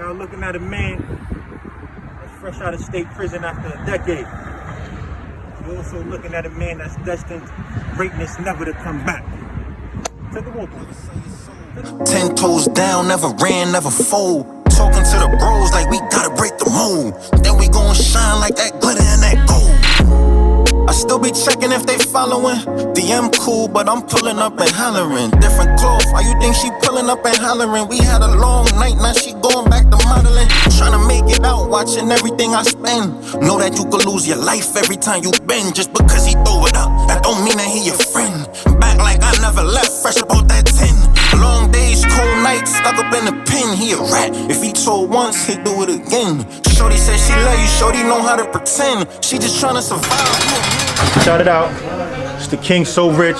Now looking at a man that's fresh out of state prison after a decade. You're also looking at a man that's destined greatness never to come back. Take a walk. 10 toes down, never ran, never fold. Talking to the bros like we gotta break the mold. Then we gon' shine like that glitter and that gold. I still be checking if they following. DM cool, but I'm pulling up and hollering. Different clothes, why you think she pulling up and hollering? We had a long night, now she going back to modeling. Trying to make it out, watching everything I spend. Know that you could lose your life every time you bend. Just because he throw it up, that don't mean that he your friend. Back like I never left, fresh about that 10. Long days, cold nights, stuck up in the pen. He a rat, if he told once, he do it again. Shorty said she love you, shorty know how to pretend. She just trying to survive. Shout it out. It's the King So Rich.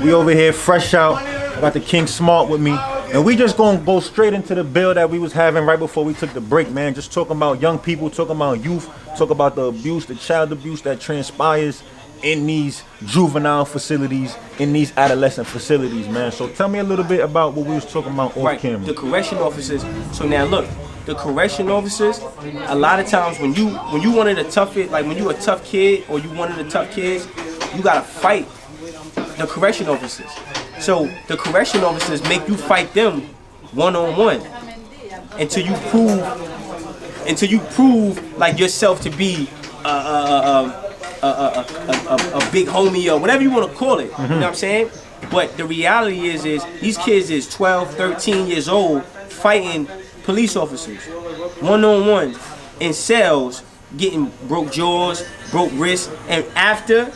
We over here fresh out. I got the King Smart with me. And we just gonna go straight into the bill that we was having right before we took the break, man. Just talking about young people, talking about youth, talk about the abuse, the child abuse that transpires in these juvenile facilities, in these adolescent facilities, man. So tell me a little bit about what we was talking about off camera. The correction officers. So now look, the correction officers, a lot of times when you one of the toughest, like when you a tough kid or you one of the tough kids, you gotta fight the correction officers. So the correction officers make you fight them one-on-one until you prove like yourself to be a big homie or whatever you want to call it. You know what I'm saying? But the reality is these kids is 12, 13 years old fighting police officers one-on-one in cells, getting broke jaws, broke wrists, and after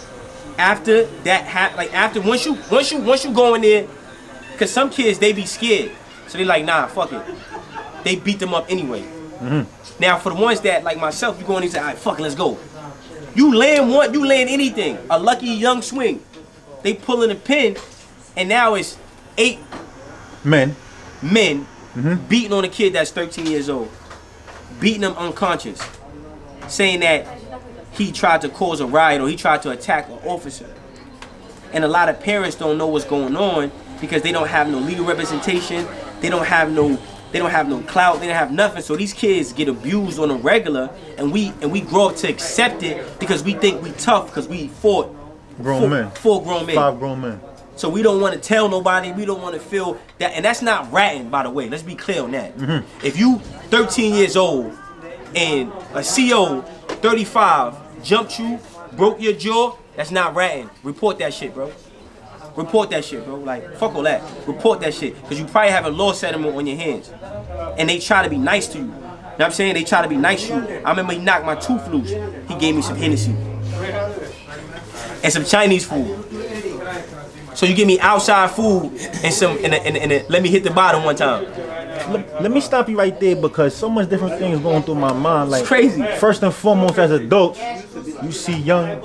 that once you go in there, cause some kids they be scared, so they like nah, fuck it, they beat them up anyway. Now for the ones that like myself, you go in and say, alright, fuck it, let's go. You land anything, a lucky young swing, they pulling a pin, and now it's 8 men beating on a kid that's 13 years old, beating him unconscious, saying that he tried to cause a riot or he tried to attack an officer. And a lot of parents don't know what's going on because they don't have no legal representation, they don't have no clout, they don't have nothing. So these kids get abused on a regular, and we grow up to accept it because we think we tough because we fought four grown men. 5 grown men. So we don't want to tell nobody, we don't want to feel that, and that's not ratting, by the way, let's be clear on that. If you 13 years old and a CO 35 jumped you, broke your jaw, that's not ratting. Report that shit, bro. Report that shit, bro. Like, fuck all that. Report that shit, because you probably have a law settlement on your hands. And they try to be nice to you. You know what I'm saying? They try to be nice to you. I remember he knocked my tooth loose. He gave me some Hennessy. And some Chinese food. So you give me outside food and some and let me hit the bottom one time. Let me stop you right there because so much different things going through my mind. Like, it's crazy. First and foremost, as adults, you see young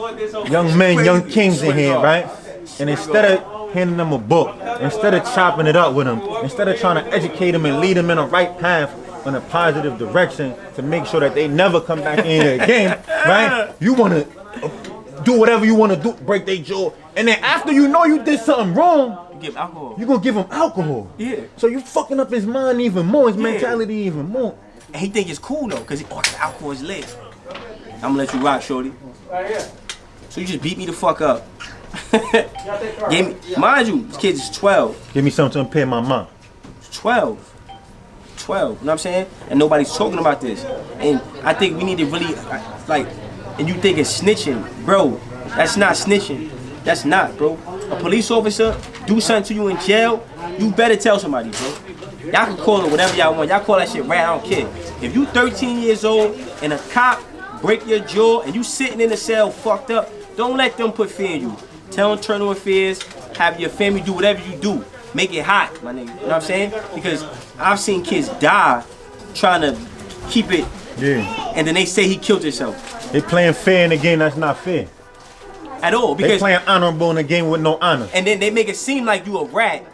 men, young kings in here, right? And instead of handing them a book, instead of chopping it up with them, instead of trying to educate them and lead them in the right path in a positive direction to make sure that they never come back in here again, right? You want to do whatever you want to do, break their jaw, and then after you know you did something wrong, You give alcohol. you're gonna give him alcohol. Yeah. So you fucking up his mind even more, his mentality even more. And he think it's cool though, cause alcohol is lit. I'm gonna let you rock, shorty. So you just beat me the fuck up. Mind you, this kid is 12. Give me something to impair my mind. 12. 12, you know what I'm saying? And nobody's talking about this. And I think we need to really, like, and you think it's snitching. Bro, that's not snitching. That's not, bro. A police officer do something to you in jail, you better tell somebody, bro. Y'all can call it whatever y'all want. Y'all call that shit right, I don't care. If you 13 years old and a cop break your jaw and you sitting in the cell fucked up, don't let them put fear in you. Tell internal affairs, have your family do whatever you do. Make it hot, my nigga. You know what I'm saying? Because I've seen kids die trying to keep it, and then they say he killed himself. They playing fair in a game that's not fair. At all. Because they playing honorable in a game with no honor. And then they make it seem like you a rat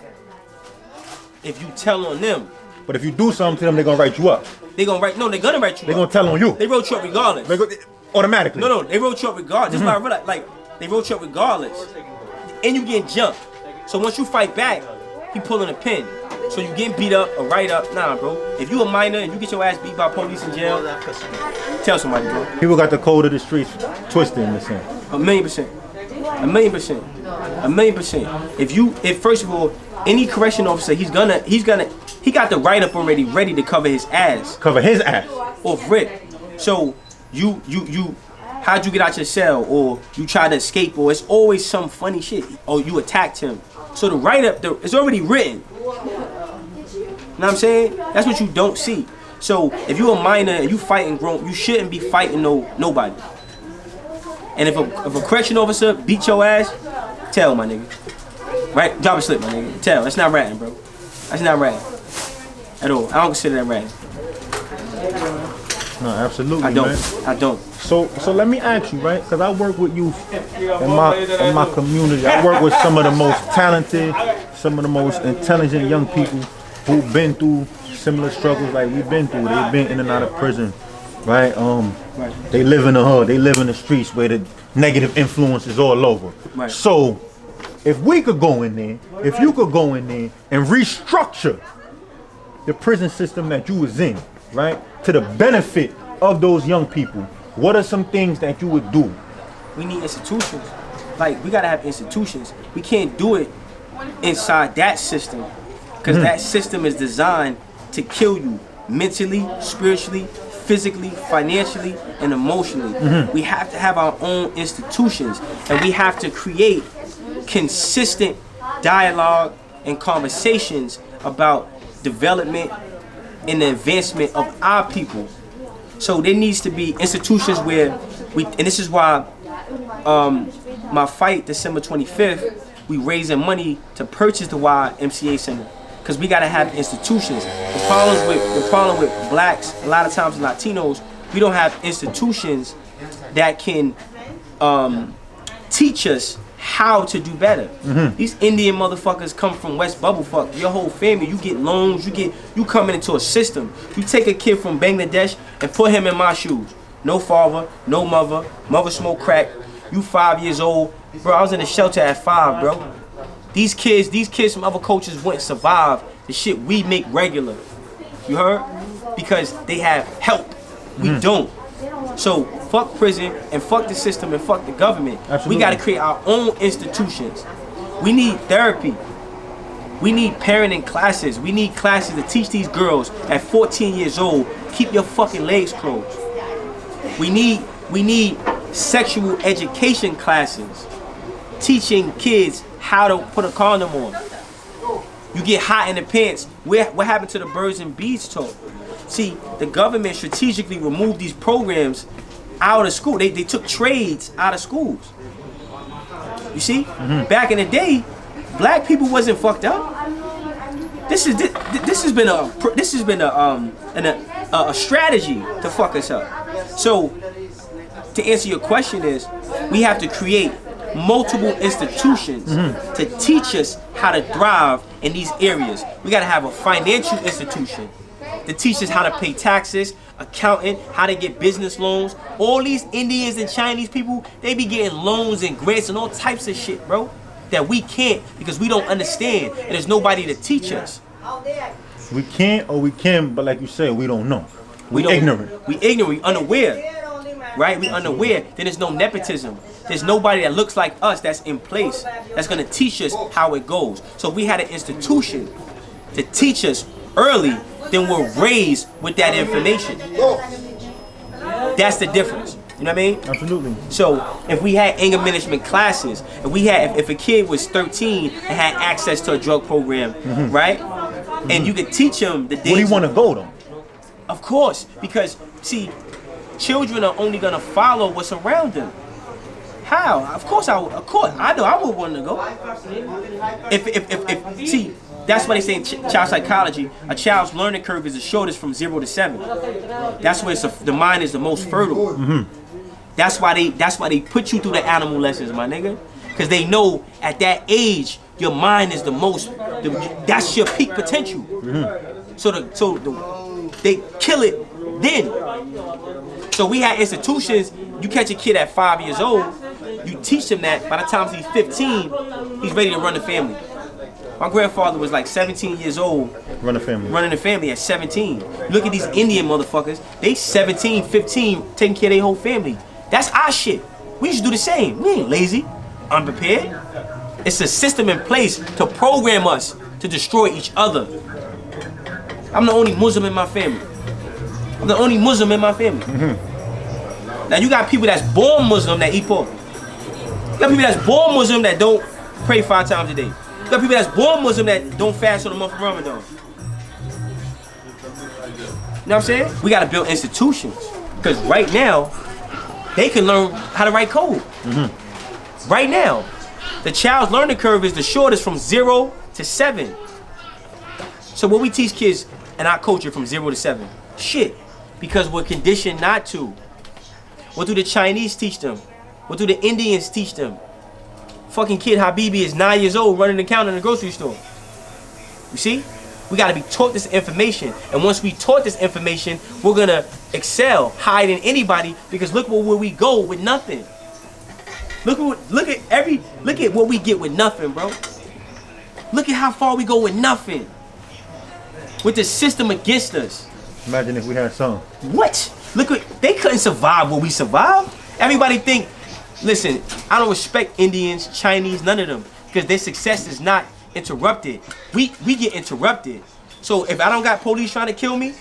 if you tell on them. But if you do something to them, they're gonna write you up. They're gonna write you They're gonna tell on you. They wrote you up regardless. Automatically. No, they wrote you up regardless. Just like I realized, like, they wrote you up regardless. And you getting jumped. So once you fight back, he pulling a pin. So you getting beat up or write up? Nah, bro. If you a minor and you get your ass beat by police in jail, tell somebody, bro. People got the code of the streets twisted in the sense. 1,000,000%. 1,000,000%. 1,000,000%. If first of all, any correction officer, he got the write up already ready to cover his ass. Cover his ass. Off rip. So you how'd you get out your cell, or you try to escape, or it's always some funny shit, or you attacked him. So the write up, it's already written. You know what I'm saying? That's what you don't see. So if you a minor and you fighting grown, you shouldn't be fighting nobody. And if a correction officer beat your ass, tell my nigga. Right? Drop a slip, my nigga. Tell. That's not ratting, bro. That's not ratting. At all. I don't consider that ratting. No, absolutely, I don't. Man. I don't. So let me ask you, right? Because I work with youth in my community. I work with some of the most talented, some of the most intelligent young people who've been through similar struggles like we've been through. They've been in and out of prison, right? They live in the hood. They live in the streets where the negative influence is all over. Right. So if we could go in there, if you could go in there and restructure the prison system that you was in, right, to the benefit of those young people, what are some things that you would do? We need institutions. Like, we gotta have institutions. We can't do it inside that system, because that system is designed to kill you mentally, spiritually, physically, financially, and emotionally. We have to have our own institutions, and we have to create consistent dialogue and conversations about development and the advancement of our people. So there needs to be institutions where and this is why my fight December 25th, we raising money to purchase the YMCA Center, because we gotta have institutions. The problem with blacks, a lot of times Latinos, we don't have institutions that can teach us how to do better. These Indian motherfuckers come from West Bubblefuck. Your whole family, you get loans, you coming into a system. You take a kid from Bangladesh and put him in my shoes. No father, no mother smoke crack. You 5 years old. Bro, I was in the shelter at 5, bro. These kids from other cultures wouldn't survive the shit we make regular. You heard? Because they have help. We don't. So fuck prison and fuck the system and fuck the government. Absolutely. We gotta create our own institutions. We need therapy. We need parenting classes. We need classes to teach these girls at 14 years old, keep your fucking legs closed. We need sexual education classes, teaching kids how to put a condom on. You get hot in the pants. What happened to the birds and bees talk? See, the government strategically removed these programs out of school. They took trades out of schools. You see, back in the day, black people wasn't fucked up. This has been a strategy to fuck us up. So, to answer your question is, we have to create multiple institutions to teach us how to thrive in these areas. We gotta have a financial institution to teach us how to pay taxes, accounting, how to get business loans. All these Indians and Chinese people, they be getting loans and grants and all types of shit, bro, that we can't because we don't understand and there's nobody to teach us. We can't or we can, but like you said, we don't know. We ignorant, we unaware, right? We unaware. Then there's no nepotism. There's nobody that looks like us that's in place that's gonna teach us how it goes. So we had an institution to teach us early, then we're raised with that information. That's the difference. You know what I mean? Absolutely. So if we had anger management classes, if a kid was 13 and had access to a drug program, right? And you could teach him the danger. Where do you want to go though? Of course, because see, children are only gonna follow what's around them. How? Of course I know I would want to go. See, that's why they say in child psychology, a child's learning curve is the shortest from 0 to 7. That's where the mind is the most fertile. That's why they put you through the animal lessons, my nigga. Because they know at that age your mind is that's your peak potential. So they kill it then. So we had institutions. You catch a kid at 5 years old, you teach him that. By the time he's 15, he's ready to run the family. My grandfather was like 17 years old. Running a family at 17. Look at these Indian motherfuckers. They 17, 15, taking care of their whole family. That's our shit. We should do the same. We ain't lazy, unprepared. It's a system in place to program us to destroy each other. I'm the only Muslim in my family. Now you got people that's born Muslim that eat pork. You got people that's born Muslim that don't pray 5 times a day. You got people that's born Muslim that don't fast for the month of Ramadan. You know what I'm saying? We gotta build institutions. Because right now, they can learn how to write code. Right now, the child's learning curve is the shortest from 0 to 7. So what we teach kids in our culture from 0 to 7? Shit. Because we're conditioned not to. What do the Chinese teach them? What do the Indians teach them? Fucking kid Habibi is 9 years old running the counter in the grocery store. You see? We gotta be taught this information. And once we taught this information, we're gonna excel higher than anybody, because look where we go with nothing. Look at what we get with nothing, bro. Look at how far we go with nothing. With the system against us. Imagine if we had some. What? Look what they couldn't survive what we survived. Everybody think, listen, I don't respect Indians, Chinese, none of them, because their success is not interrupted. We get interrupted. So if I don't got police trying to kill me,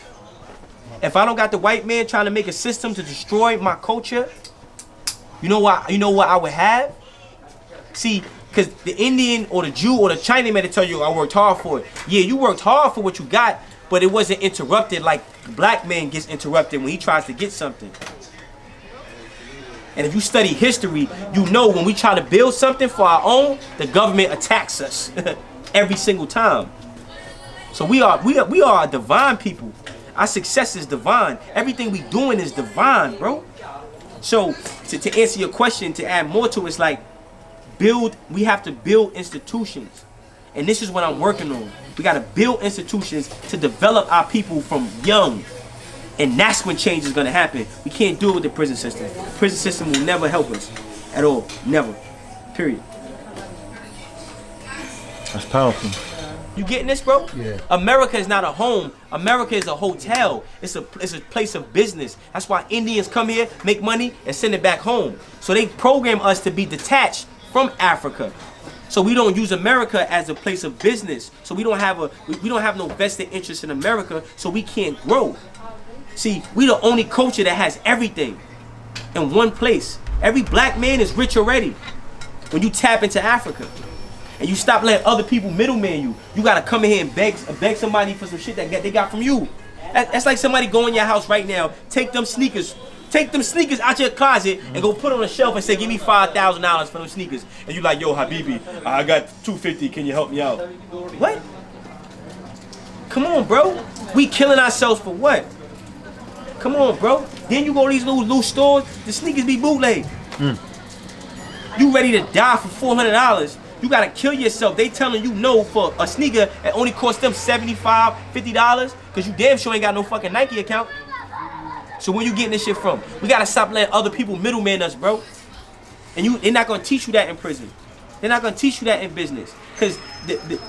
if I don't got the white man trying to make a system to destroy my culture, you know what I would have? See, because the Indian or the Jew or the Chinaman to tell you I worked hard for it. Yeah, you worked hard for what you got, but it wasn't interrupted like the black man gets interrupted when he tries to get something. And if you study history, you know when we try to build something for our own, the government attacks us every single time. So we are a divine people. Our success is divine. Everything we doing is divine, bro. So to answer your question, to add more to it, it's like we have to build institutions. And this is what I'm working on. We gotta build institutions to develop our people from young. And that's when change is gonna happen. We can't do it with the prison system. The prison system will never help us at all. Never. Period. That's powerful. You getting this, bro? Yeah. America is not a home. America is a hotel. It's a place of business. That's why Indians come here, make money, and send it back home. So they program us to be detached from Africa. So we don't use America as a place of business. So we don't have no vested interest in America, so we can't grow. See, we the only culture that has everything in one place. Every black man is rich already. When you tap into Africa and you stop letting other people middleman you, you gotta come in here and beg somebody for some shit that they got from you. That's like somebody go in your house right now, take them sneakers out your closet and go put on a shelf and say, give me $5,000 for them sneakers. And you like, yo, Habibi, I got $250, can you help me out? What? Come on, bro. We killing ourselves for what? Come on, bro. Then you go to these little stores, the sneakers be bootleg. You ready to die for $400. You gotta kill yourself. They telling you no for a sneaker that only cost them $75, $50, because you damn sure ain't got no fucking Nike account. So where you getting this shit from? We gotta stop letting other people middleman us, bro. And they're not gonna teach you that in prison. They're not gonna teach you that in business. Because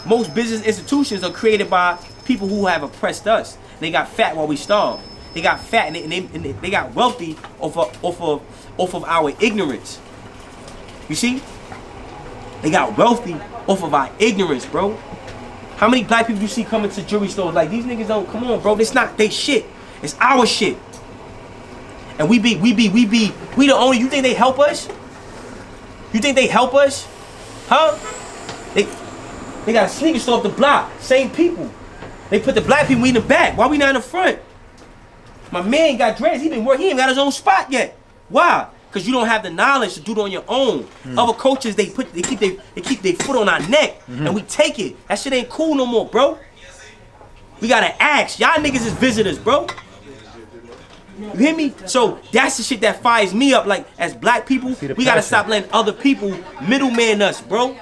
most business institutions are created by people who have oppressed us. They got fat while we starved. They got fat and they got wealthy off of our ignorance. You see? They got wealthy off of our ignorance, bro. How many black people you see coming to jewelry stores like, these niggas don't, come on, bro, it's not they shit. It's our shit. And we the only, you think they help us? You think they help us? Huh? They got a sneaker store up the block, same people. They put the black people in the back. Why we not in the front? My man got dreads, he ain't got his own spot yet. Why? Because you don't have the knowledge to do it on your own. Other coaches, they keep their foot on our neck, and we take it. That shit ain't cool no more, bro. We gotta ask. Y'all niggas is visitors, bro. You hear me? So that's the shit that fires me up. Like, as black people, we gotta stop letting other people middleman us, bro.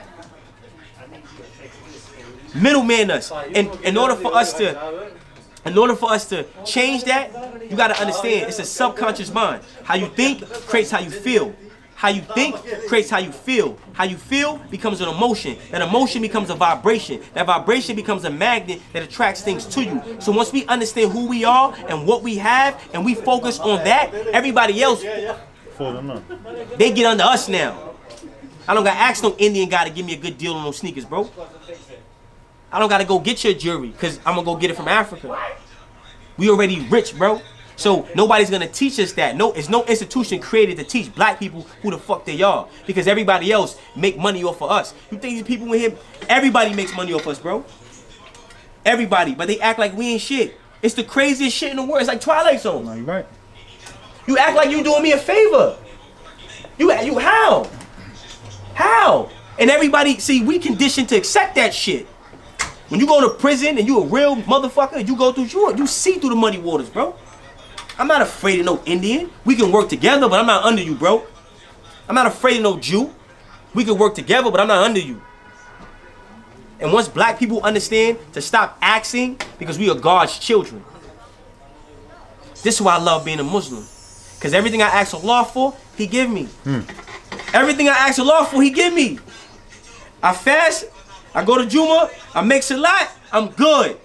Middleman us. And in order for us to change that, you gotta understand it's a subconscious mind. How you think creates how you feel. How you think creates how you feel. How you feel becomes an emotion. That emotion becomes a vibration. That vibration becomes a magnet that attracts things to you. So once we understand who we are and what we have, and we focus on that, everybody else, they get under us now. I don't got to ask no Indian guy to give me a good deal on those sneakers, bro. I don't got to go get your jewelry because I'm going to go get it from Africa. We already rich, bro. So nobody's gonna teach us that. No, it's no institution created to teach black people who the fuck they are. Because everybody else make money off of us. You think these people in here, everybody makes money off us, bro. Everybody, but they act like we ain't shit. It's the craziest shit in the world. It's like Twilight Zone. No, you right. You act like you doing me a favor. You how? How? And everybody, see, we conditioned to accept that shit. When you go to prison and you a real motherfucker, you go through, you see through the muddy waters, bro. I'm not afraid of no Indian. We can work together, but I'm not under you, bro. I'm not afraid of no Jew. We can work together, but I'm not under you. And once black people understand to stop asking because we are God's children. This is why I love being a Muslim. Because everything I ask Allah for, He give me. Everything I ask Allah for, He give me. I fast, I go to Juma, I make salat, I'm good.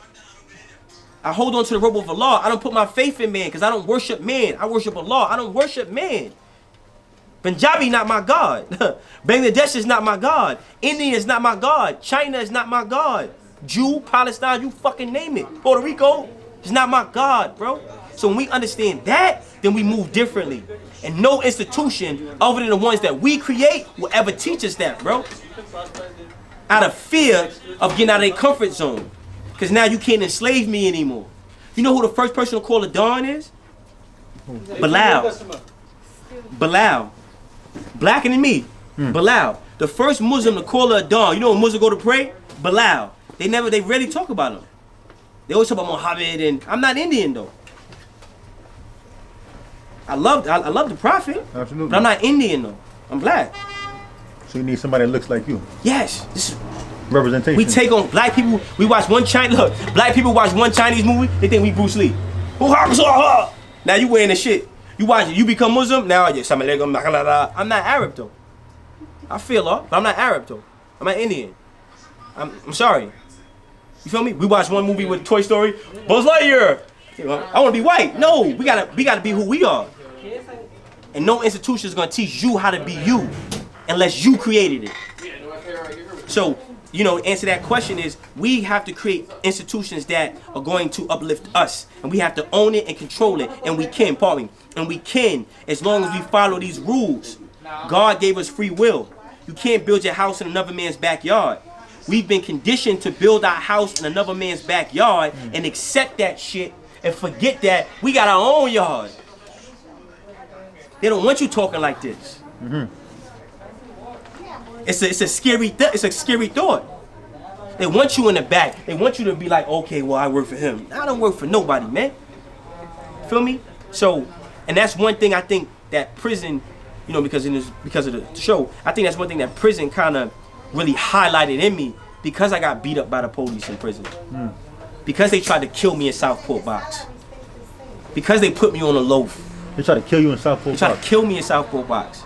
I hold on to the rope of Allah. I don't put my faith in man because I don't worship man. I worship Allah. I don't worship man. Punjabi not my God. Bangladesh is not my God. India is not my God. China is not my God. Jew, Palestine, you fucking name it. Puerto Rico is not my God, bro. So when we understand that, then we move differently. And no institution other than the ones that we create will ever teach us that, bro. Out of fear of getting out of their comfort zone. Because now you can't enslave me anymore. You know who the first person to call a dawn is? Bilal. Bilal. Blacker than me. Bilal. The first Muslim to call her a dawn. You know when Muslims go to pray? Bilal. They rarely talk about him. They always talk about Muhammad, and I'm not Indian though. I love the Prophet. Absolutely. But I'm not Indian though. I'm black. So you need somebody that looks like you. Yes. This is representation. We take on black people. We watch one Chinese. Look, black people watch one Chinese movie. They think we Bruce Lee. Now you wearing the shit. You watch it. You become Muslim. Now I'm not Arab though. I feel off, but I'm not Arab though. I'm not Indian. I'm sorry. You feel me? We watched one movie with Toy Story. Buzz Lightyear. I want to be white. No, we gotta be who we are. And no institution is gonna teach you how to be you, unless you created it. So. You know, answer that question is we have to create institutions that are going to uplift us. And we have to own it and control it. And we can, pardon me. And we can as long as we follow these rules. God gave us free will. You can't build your house in another man's backyard. We've been conditioned to build our house in another man's backyard and accept that shit and forget that we got our own yard. They don't want you talking like this. It's a scary thought. They want you in the back. They want you to be like, okay, well, I work for him. I don't work for nobody, man. Feel me? So, and that's one thing I think that prison, you know, because of the show, I think that's one thing that prison kind of really highlighted in me because I got beat up by the police in prison. Because they tried to kill me in Southport Box. Because they put me on a loaf. They tried to kill you in Southport Box? They tried to kill me in Southport Box.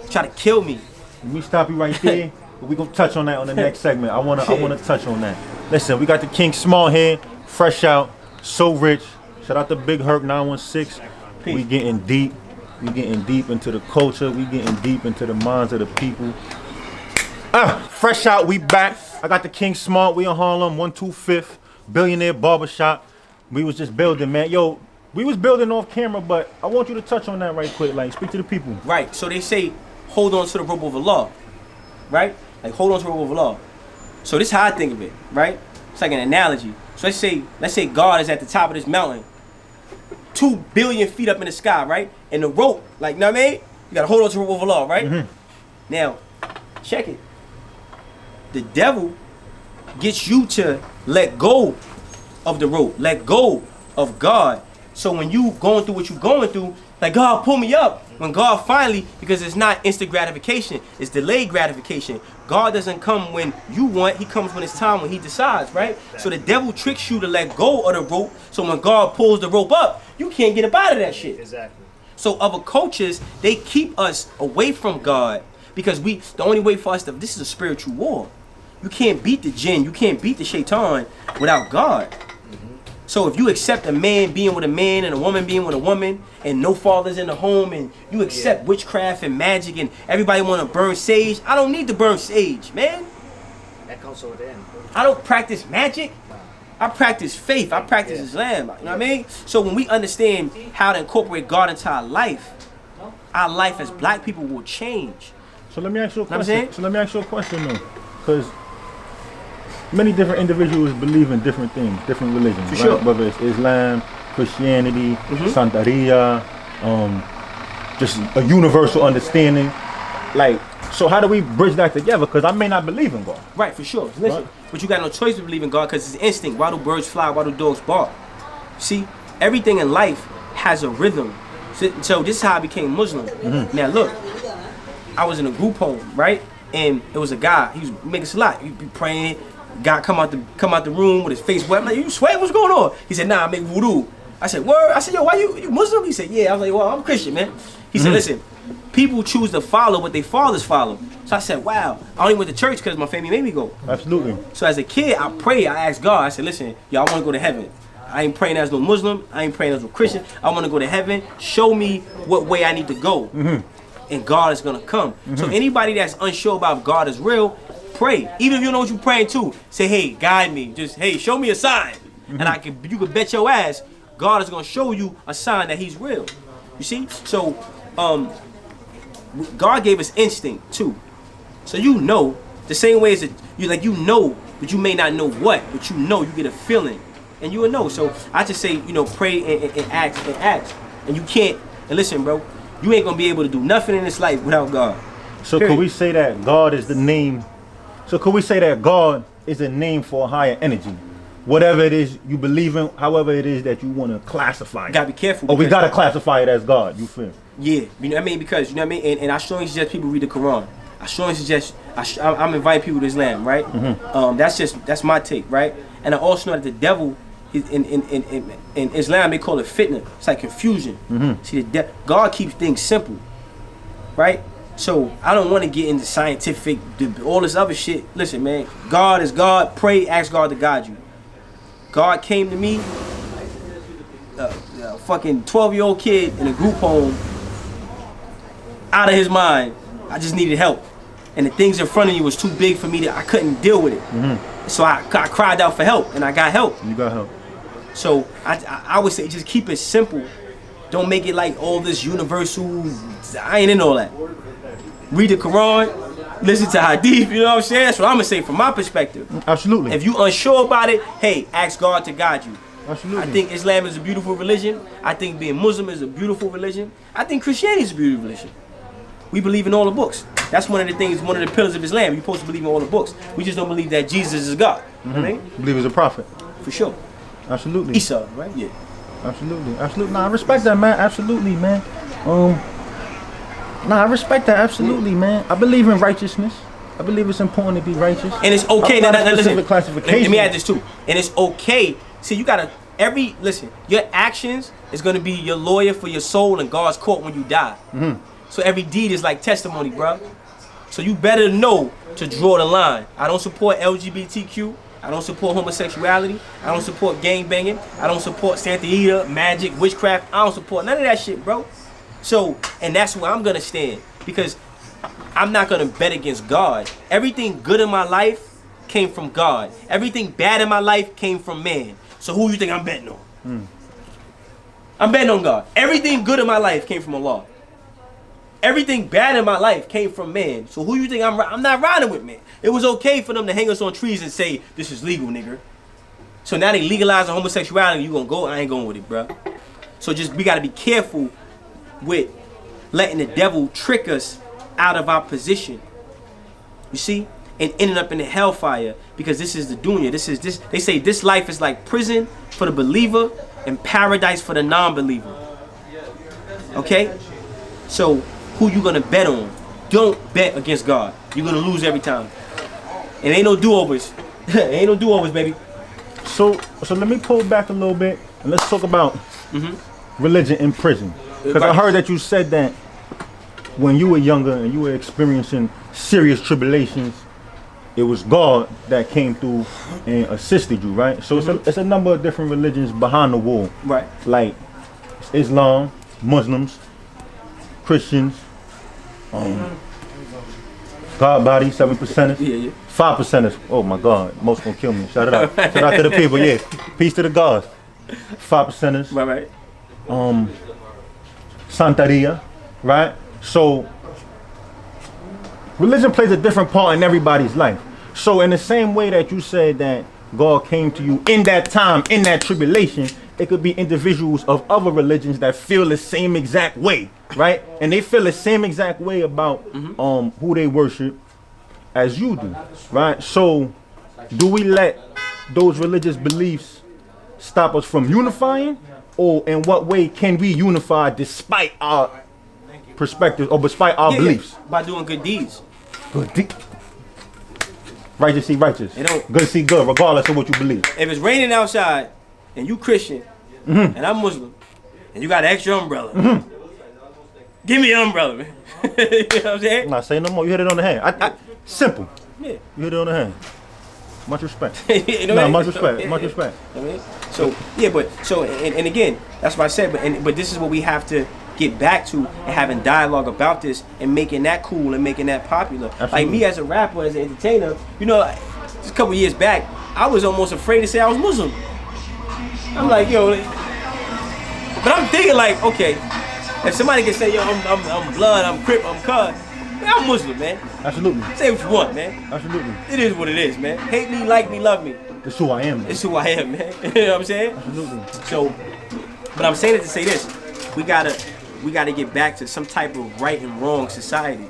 They tried to kill me. Let me stop you right there. But we're gonna touch on that on the next segment. I wanna touch on that. Listen, we got the King Small here, fresh out, so rich. Shout out to Big Herc 916. Peace. We getting deep. We getting deep into the culture. We getting deep into the minds of the people. Fresh out, we back. I got the King Small. We in Harlem, 125th, Billionaire Barbershop. We was just building, man. Yo, we was building off camera, but I want you to touch on that right quick. Like, speak to the people. Right. So they say, hold on to the rope of Allah. Right? Like, hold on to the rope of Allah. So this is how I think of it, right? It's like an analogy. So let's say God is at the top of this mountain, 2 billion feet up in the sky, right? And the rope, like, you know what I mean? You gotta hold on to the rope of Allah, right? Now, check it. The devil gets you to let go of the rope, let go of God. So when you going through what you going through, like, God, pull me up. When God finally, because it's not instant gratification, it's delayed gratification. God doesn't come when you want, He comes when it's time, when He decides, right? So the devil tricks you to let go of the rope, so when God pulls the rope up, you can't get up out of that shit. Exactly. So other cultures, they keep us away from God because the only way for us to, this is a spiritual war. You can't beat the jinn, you can't beat the shaitan without God. So if you accept a man being with a man and a woman being with a woman and no fathers in the home and you accept witchcraft and magic and everybody want to burn sage, I don't need to burn sage, man. That comes over then. I don't practice magic. I practice faith. I practice Islam. You know what I mean? So when we understand how to incorporate God into our life as black people will change. So let me ask you a Know what I'm question. saying? So let me ask you a question though, because many different individuals believe in different things, different religions, right? Sure. Whether it's Islam, Christianity, Santeria, just a universal understanding. Like, so how do we bridge that together? Because I may not believe in God. Right, for sure. Listen, Right. but you got no choice to believe in God because it's instinct. Why do birds fly? Why do dogs bark? See, everything in life has a rhythm. So this is how I became Muslim. Now look, I was in a group home, right? And it was a guy. He was making salat. He'd be praying. God come out the room with his face wet. I'm like, you sweat? What's going on? He said, nah, I make wudu. I said, word? I said, yo, why you Muslim? He said, yeah. I was like, well, I'm Christian, man. He said, listen, people choose to follow what their fathers follow. So I said, wow. I only went to church because my family made me go. Absolutely. So as a kid, I prayed. I asked God. I said, listen, yo, I want to go to heaven. I ain't praying as no Muslim. I ain't praying as no Christian. I want to go to heaven. Show me what way I need to go. And God is going to come. So anybody that's unsure about if God is real, pray. Even if you know what you're praying to, say, hey, guide me. Just, hey, show me a sign. And you can bet your ass, God is going to show you a sign that he's real. You see? So, God gave us instinct too. So you know, the same way as you know, but you may not know what, but you know, you get a feeling. And you will know. So I just say, pray and ask. And you can't, and listen, bro, you ain't gonna be able to do nothing in this life without God. So Period. could we say that God is the name? So could we say that God is a name for a higher energy? Whatever it is you believe in, however it is that you want to classify it. You gotta be careful. Or we gotta classify it as God, you feel? Yeah, you know what I mean? Because, you know what I mean? And I strongly suggest people read the Quran. I strongly suggest, I'm inviting people to Islam, right? That's my take, right? And I also know that the devil, in Islam, they call it fitna. It's like confusion. See, God keeps things simple, right? So I don't want to get into scientific, all this other shit. Listen, man, God is God. Pray, ask God to guide you. God came to me, a fucking 12-year-old kid in a group home, out of his mind. I just needed help. And the things in front of you was too big for me I couldn't deal with it. So I cried out for help, and I got help. You got help. So I would say just keep it simple. Don't make it like all this universal. I ain't in all that. Read the Quran, listen to Hadith, you know what I'm saying? That's what I'm gonna say from my perspective. Absolutely. If you unsure about it, hey, ask God to guide you. Absolutely. I think Islam is a beautiful religion. I think being Muslim is a beautiful religion. I think Christianity is a beautiful religion. We believe in all the books. That's one of the things, one of the pillars of Islam. You're supposed to believe in all the books. We just don't believe that Jesus is God. You know what I mean? Believe he's a prophet. For sure. Absolutely. Isa, right? Yeah. Absolutely. Absolutely. Nah, I respect that, man. Absolutely, man. Nah, I respect that. Absolutely, man. I believe in righteousness. I believe it's important to be righteous. And it's okay. Not a Listen, specific classification. let me add this too. And it's okay. See, you gotta listen. Your actions is gonna be your lawyer for your soul in God's court when you die. So every deed is like testimony, bro. So you better know to draw the line. I don't support LGBTQ. I don't support homosexuality. I don't support gang banging. I don't support Santeria, magic, witchcraft. I don't support none of that shit, bro. So, and that's where I'm gonna stand, because I'm not gonna bet against God. Everything good in my life came from God. Everything bad in my life came from man. So who you think I'm betting on? I'm betting on God. Everything good in my life came from Allah. Everything bad in my life came from man. So who you think I'm not riding with, man? It was okay for them to hang us on trees and say, this is legal, nigga. So now they legalizing homosexuality, you gonna go? I ain't going with it, bro. So we gotta be careful with letting the devil trick us out of our position. You see? And ending up in the hellfire, because this is the dunya. They say this life is like prison for the believer and paradise for the non-believer. Okay? So who you gonna bet on? Don't bet against God. You're gonna lose every time. And ain't no do-overs. Ain't no do-overs, baby. So let me pull back a little bit and let's talk about religion in prison. Because I heard that you said that when you were younger and you were experiencing serious tribulations, it was God that came through and assisted you, right? So it's a number of different religions behind the wall. Right. Like Islam, Muslims, Christians, God body, 7%ers, Yeah. 5%ers. Oh my God, most gonna kill me. Shout it out. Shout out to the people, yeah. Peace to the gods. 5%ers. Right. Santeria, right? So religion plays a different part in everybody's life. So in the same way that you said that God came to you in that time, in that tribulation, it could be individuals of other religions that feel the same exact way, right? And they feel the same exact way about who they worship as you do, right? So do we let those religious beliefs stop us from unifying? Or in what way can we unify despite our perspectives or despite our beliefs? By doing good deeds. Good deed. Righteous see righteous. It don't- Good see good, regardless of what you believe. If it's raining outside and you Christian and I'm Muslim and you got an extra umbrella, give me an umbrella, man. You know what I'm saying? Nah, say no more. You hit it on the head. Simple. Yeah. You hit it on the head. Much respect. You know Nah, what I much mean? respect. Much respect. I mean, so yeah, but so and again, that's what I said. But this is what we have to get back to and having dialogue about this and making that cool and making that popular. Absolutely. Like me as a rapper, as an entertainer, you know, just a couple years back, I was almost afraid to say I was Muslim. I'm like, yo, but I'm thinking like, okay, if somebody can say, yo, I'm blood, I'm Crip, I'm Cud, man, I'm Muslim, man. Absolutely. Say what you want, man. Absolutely. It is what it is, man. Hate me, like me, love me. That's who I am. Man. It's who I am, man. You know what I'm saying? Absolutely. So, but I'm saying it to say this: we gotta get back to some type of right and wrong society.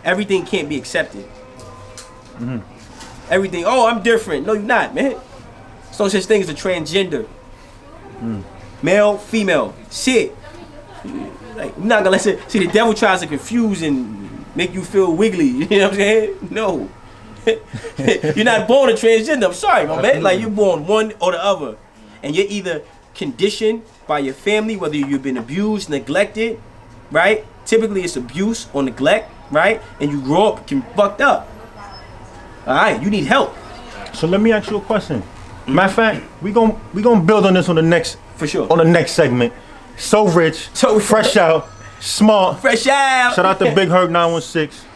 Everything can't be accepted. Everything. Oh, I'm different. No, you're not, man. There's no such thing as a transgender. Male, female. Shit. Like, you're not gonna let it. See, the devil tries to confuse and make you feel wiggly. You know what I'm saying? No. You're not born a transgender. I'm sorry, my man. Like, you're born one or the other. And you're either conditioned by your family, whether you've been abused, neglected, right? Typically, it's abuse or neglect, right? And you grow up fucked up. All right, you need help. So let me ask you a question. Matter of fact, we gon' build on this on the next For sure. on the next segment. So rich, So fresh out, smart. Fresh out. Shout out to Big Herb 916.